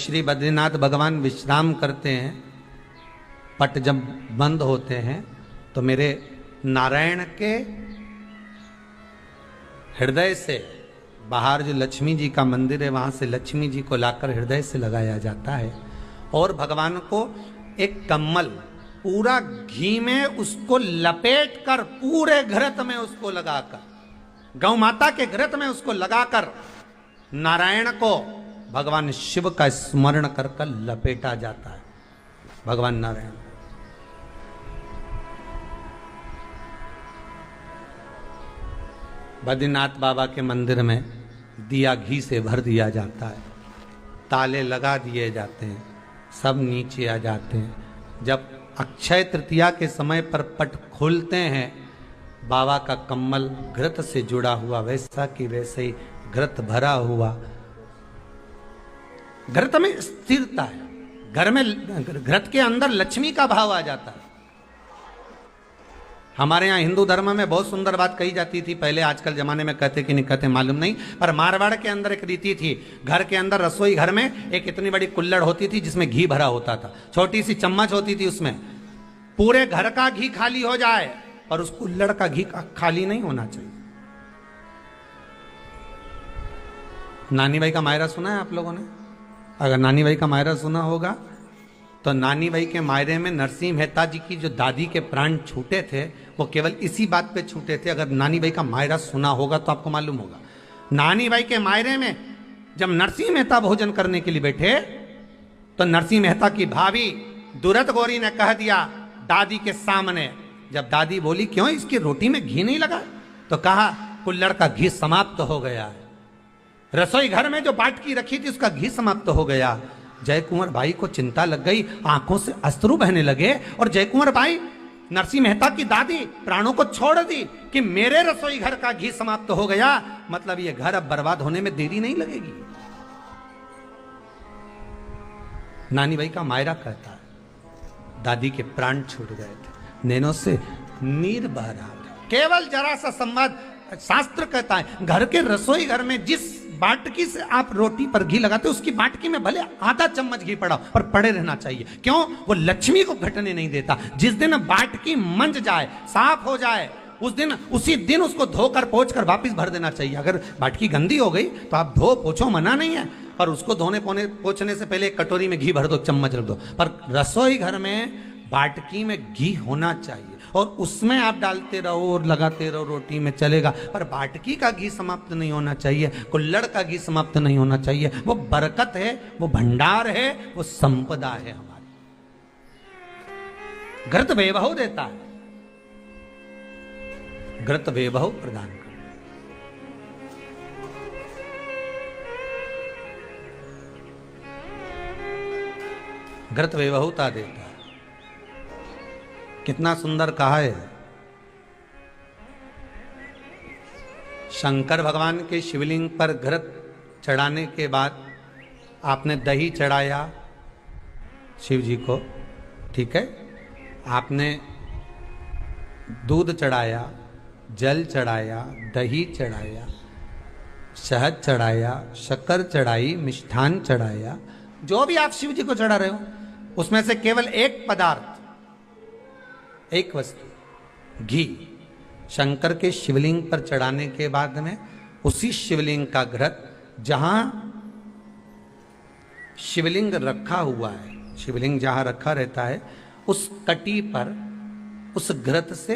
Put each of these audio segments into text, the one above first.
श्री बद्रीनाथ भगवान विश्राम करते हैं, पट जब बंद होते हैं तो मेरे नारायण के हृदय से बाहर जो लक्ष्मी जी का मंदिर है वहां से लक्ष्मी जी को लाकर हृदय से लगाया जाता है और भगवान को एक कम्मल पूरा घी में उसको लपेट कर पूरे घृत में उसको लगाकर गौ माता के घृत में उसको लगाकर नारायण को भगवान शिव का स्मरण कर कर लपेटा जाता है। भगवान नारायण बद्रीनाथ बाबा के मंदिर में दिया घी से भर दिया जाता है, ताले लगा दिए जाते हैं, सब नीचे आ जाते हैं। जब अक्षय तृतीया के समय पर पट खोलते हैं, बाबा का कम्मल घृत से जुड़ा हुआ वैसा कि वैसे ही घृत भरा हुआ, घृत में स्थिरता है, घर में घृत के अंदर लक्ष्मी का भाव आ जाता है। हमारे यहाँ हिंदू धर्म में बहुत सुंदर बात कही जाती थी पहले, आजकल जमाने में कहते कि नहीं कहते मालूम नहीं, पर मारवाड़ के अंदर एक रीति थी, घर के अंदर रसोई घर में एक इतनी बड़ी कुल्हड़ होती थी जिसमें घी भरा होता था, छोटी सी चम्मच होती थी, उसमें पूरे घर का घी खाली हो जाए और उस कुल्हड़ का घी खाली नहीं होना चाहिए। नानी भाई का मायरा सुना है आप लोगों ने? अगर नानी भाई का मायरा सुना होगा तो नानी भाई के मायरे में नरसिंह मेहता जी की जो दादी के प्राण छूटे थे वो केवल इसी बात पे छूटे थे। अगर नानी भाई का मायरा सुना होगा तो आपको मालूम होगा, नानी भाई के मायरे में जब नरसिंह मेहता भोजन करने के लिए बैठे तो नरसिंह मेहता की भाभी दुरत गौरी ने कह दिया दादी के सामने, जब दादी बोली क्यों इसकी रोटी में घी नहीं लगा, तो कहा कुल्हड़ का घी समाप्त हो गया है, रसोई घर में जो बाटकी रखी थी उसका घी समाप्त हो गया। जय कुंवर भाई को चिंता लग गई, आंखों से अश्रु बहने लगे और जय कुंवर भाई नरसिंह मेहता की दादी प्राणों को छोड़ दी कि मेरे रसोई घर का घी समाप्त हो गया, मतलब ये घर अब बर्बाद होने में देरी नहीं लगेगी। नानी भाई का मायरा कहता है दादी के प्राण छूट गए थे, नैनों से नीर बह रहा था, केवल जरा सा संवाद। शास्त्र कहता है घर के रसोई घर में जिस बाटकी से आप रोटी पर घी लगाते उसकी बाटकी में भले आधा चम्मच घी पड़ा पर पड़े रहना चाहिए, क्यों? वो लक्ष्मी को घटने नहीं देता। जिस दिन बाटकी मंज जाए, साफ हो जाए, उस दिन उसी दिन उसको धोकर पोंछ कर वापस भर देना चाहिए। अगर बाटकी गंदी हो गई तो आप धो पोछो, मना नहीं है, पर उसको धोने पोंछने से पहले एक कटोरी में घी भर दो, चम्मच रख दो। पर रसोई घर में बाटकी में घी होना चाहिए और उसमें आप डालते रहो और लगाते रहो, रोटी में चलेगा, पर बाटकी का घी समाप्त नहीं होना चाहिए, कुल्हड़ का घी समाप्त नहीं होना चाहिए। वो बरकत है, वो भंडार है, वो संपदा है हमारी। घृत वैभव देता है, घृत वैभव प्रदान कर, घृत वैभवता देता है। कितना सुंदर कहा है। शंकर भगवान के शिवलिंग पर घृत चढ़ाने के बाद आपने दही चढ़ाया शिव जी को, ठीक है, आपने दूध चढ़ाया, जल चढ़ाया, दही चढ़ाया, शहद चढ़ाया, शक्कर चढ़ाई, मिष्ठान चढ़ाया, जो भी आप शिव जी को चढ़ा रहे हो उसमें से केवल एक पदार्थ, एक वस्तु, घी, शंकर के शिवलिंग पर चढ़ाने के बाद में उसी शिवलिंग का घृत, जहां शिवलिंग रखा हुआ है, शिवलिंग जहां रखा रहता है उस कटी पर उस घृत से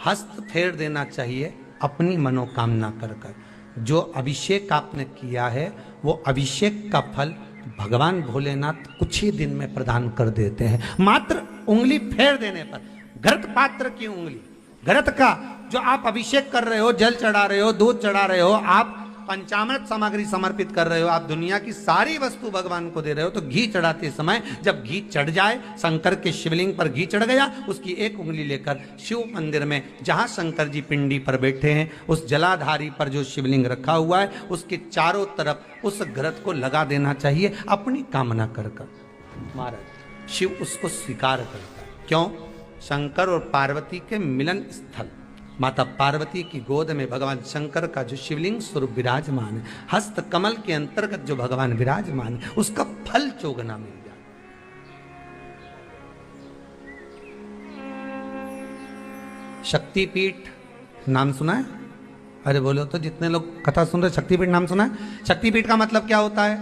हस्त फेर देना चाहिए अपनी मनोकामना कर कर। जो अभिषेक आपने किया है वो अभिषेक का फल भगवान भोलेनाथ कुछ ही दिन में प्रदान कर देते हैं। मात्र उंगली फेर देने पर, घृत पात्र की उंगली, घृत का जो आप अभिषेक कर रहे हो, जल चढ़ा रहे हो, दूध चढ़ा रहे हो, आप पंचामृत सामग्री समर्पित कर रहे हो, आप दुनिया की सारी वस्तु भगवान को दे रहे हो, तो घी चढ़ाते समय जब घी चढ़ जाए, शंकर के शिवलिंग पर घी चढ़ गया, उसकी एक उंगली लेकर शिव मंदिर में जहां शंकर जी पिंडी पर बैठे हैं उस जलाधारी पर जो शिवलिंग रखा हुआ है उसके चारों तरफ उस घृत को लगा देना चाहिए अपनी कामना कर कर। महाराज शिव उसको स्वीकार करता है, क्यों? शंकर और पार्वती के मिलन स्थल माता पार्वती की गोद में भगवान शंकर का जो शिवलिंग स्वरूप विराजमान है, हस्त कमल के अंतर्गत जो भगवान विराजमान है, उसका फल चोगना मिल जाए। शक्तिपीठ नाम सुना है? अरे बोलो तो, जितने लोग कथा सुन रहे, शक्तिपीठ नाम सुना है? शक्तिपीठ का मतलब क्या होता है?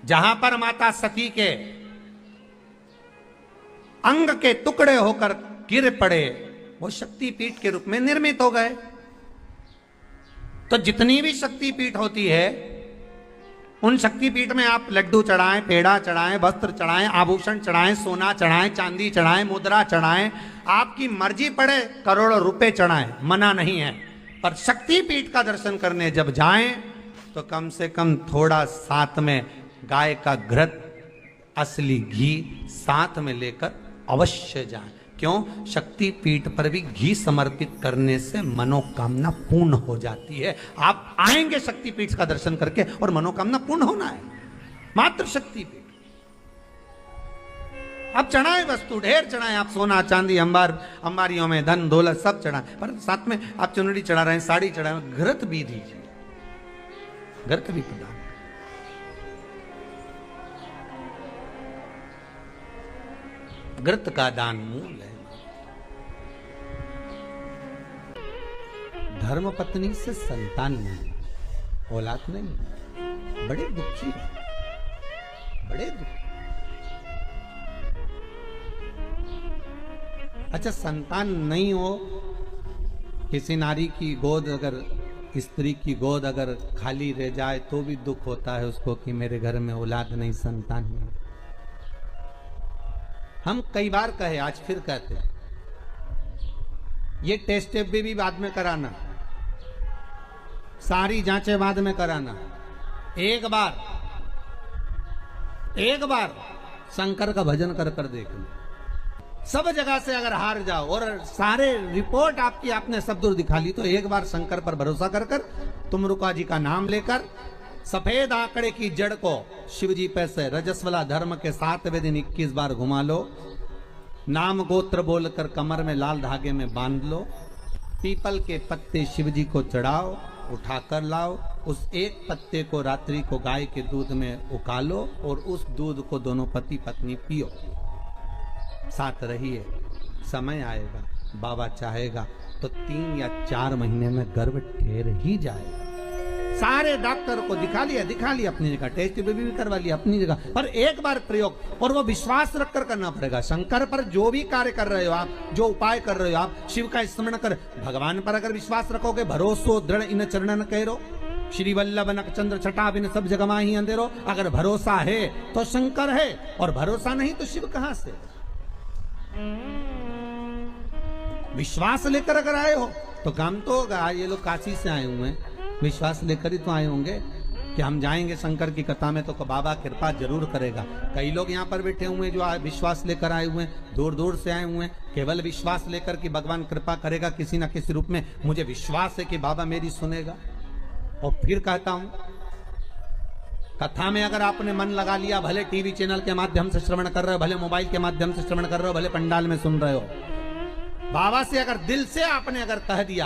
जहां पर माता सती के अंग के टुकड़े होकर गिर पड़े, वो शक्तिपीठ के रूप में निर्मित हो गए। तो जितनी भी शक्तिपीठ होती है, उन शक्तिपीठ में आप लड्डू चढ़ाएं, पेड़ा चढ़ाएं, वस्त्र चढ़ाएं, आभूषण चढ़ाएं, सोना चढ़ाएं, चांदी चढ़ाएं, मुद्रा चढ़ाएं, आपकी मर्जी पड़े करोड़ों रुपए चढ़ाएं, मना नहीं है। पर शक्तिपीठ का दर्शन करने जब जाएं तो कम से कम थोड़ा साथ में गाय का घृत, असली घी साथ में लेकर अवश्य जाएं। क्यों? शक्तिपीठ पर भी घी समर्पित करने से मनोकामना पूर्ण हो जाती है। आप आएंगे शक्तिपीठ का दर्शन करके और मनोकामना पूर्ण होना है। मात्र शक्तिपीठ आप चढ़ाएं, वस्तु ढेर चढ़ाएं, आप सोना चांदी अंबारियों में धन दौलत सब चढ़ाएं, पर साथ में आप चुनरी चढ़ा रहे हैं, साड़ी चढ़ाएं, घृत भी दीजिए, घृत भी प्रदान। घृत का दान मूल है। धर्म पत्नी से संतान नहीं, औलाद नहीं, बड़े दुखी है, बड़े दुखी। अच्छा, संतान नहीं हो, किसी नारी की गोद, अगर स्त्री की गोद अगर खाली रह जाए तो भी दुख होता है उसको कि मेरे घर में औलाद नहीं, संतान नहीं। हम कई बार कहे, आज फिर कहते हैं, ये टेस्ट भी बाद में कराना, सारी जांचें बाद में कराना। एक बार शंकर का भजन कर कर देख लो। सब जगह से अगर हार जाओ और सारे रिपोर्ट आपकी आपने सब दूर दिखा ली, तो एक बार शंकर पर भरोसा कर कर तुम रुका जी का नाम लेकर सफेद आंकड़े की जड़ को शिवजी पे से रजस्वला धर्म के 7वें दिन 21 बार घुमा लो। नाम गोत्र बोलकर कमर में लाल धागे में बांध लो। पीपल के पत्ते शिवजी को चढ़ाओ, उठाकर लाओ। उस एक पत्ते को रात्रि को गाय के दूध में उकालो और उस दूध को दोनों पति पत्नी पियो। साथ रहिए, समय आएगा, बाबा चाहेगा तो 3 या 4 महीने में गर्भ ठहर ही जाएगा। सारे डॉक्टर को दिखा लिया अपनी जगह, टेस्ट भी करवा लिया अपनी जगह, पर एक बार प्रयोग, और वो विश्वास रखकर करना पड़ेगा। शंकर पर जो भी कार्य कर रहे हो आप, जो उपाय कर रहे हो आप, शिव का स्मरण कर, भगवान पर अगर विश्वास रखोगे, भरोसो दृढ़ इन चरणन कहो, श्री वल्लभ नखचंद्र छटा बिन सब जगमा ही अंधेरो। अगर भरोसा है तो शंकर है, और भरोसा नहीं तो शिव कहां से? विश्वास लेकर अगर आए हो तो काम तो होगा। ये लोग काशी से आए हुए हैं, विश्वास लेकर ही तो आए होंगे कि हम जाएंगे शंकर की कथा में तो बाबा कृपा जरूर करेगा। कई लोग यहाँ पर बैठे हुए हैं जो विश्वास लेकर आए हुए हैं, दूर दूर से आए हुए हैं, केवल विश्वास लेकर कि भगवान कृपा करेगा किसी न किसी रूप में, मुझे विश्वास है कि बाबा मेरी सुनेगा। और फिर कहता हूं, कथा में अगर आपने मन लगा लिया, भले टीवी चैनल के माध्यम से श्रवण कर रहे हो, भले मोबाइल के माध्यम से श्रवण कर रहे हो, भले पंडाल में सुन रहे हो, बाबा से अगर दिल से आपने अगर कह दिया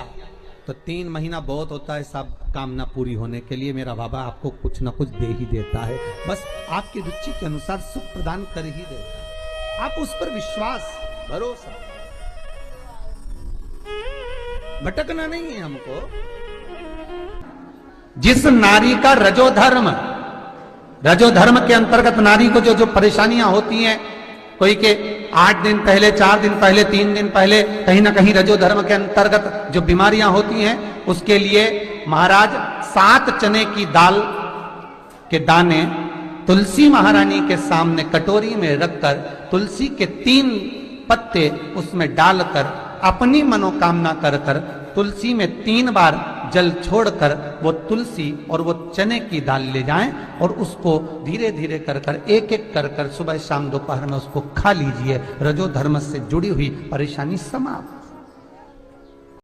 तो 3 महीना बहुत होता है सब कामना पूरी होने के लिए। मेरा बाबा आपको कुछ ना कुछ दे ही देता है, बस आपकी रुचि के अनुसार सुख प्रदान कर ही देता है। आप उस पर विश्वास, भरोसा, भटकना नहीं है हमको। जिस नारी का रजोधर्म के अंतर्गत नारी को जो परेशानियां होती हैं, कोई के 8 दिन पहले, 4 दिन पहले, 3 दिन पहले कहीं ना कहीं रजोधर्म के अंतर्गत जो बीमारियां होती हैं, उसके लिए महाराज 7 चने की दाल के दाने तुलसी महारानी के सामने कटोरी में रखकर तुलसी के 3 पत्ते उसमें डालकर अपनी मनोकामना कर कर तुलसी में 3 बार जल छोड़कर वो तुलसी और वो चने की दाल ले जाएं और उसको धीरे धीरे कर कर एक एक कर कर सुबह शाम दोपहर में उसको खा लीजिए। रजोधर्म से जुड़ी हुई परेशानी समाप्त।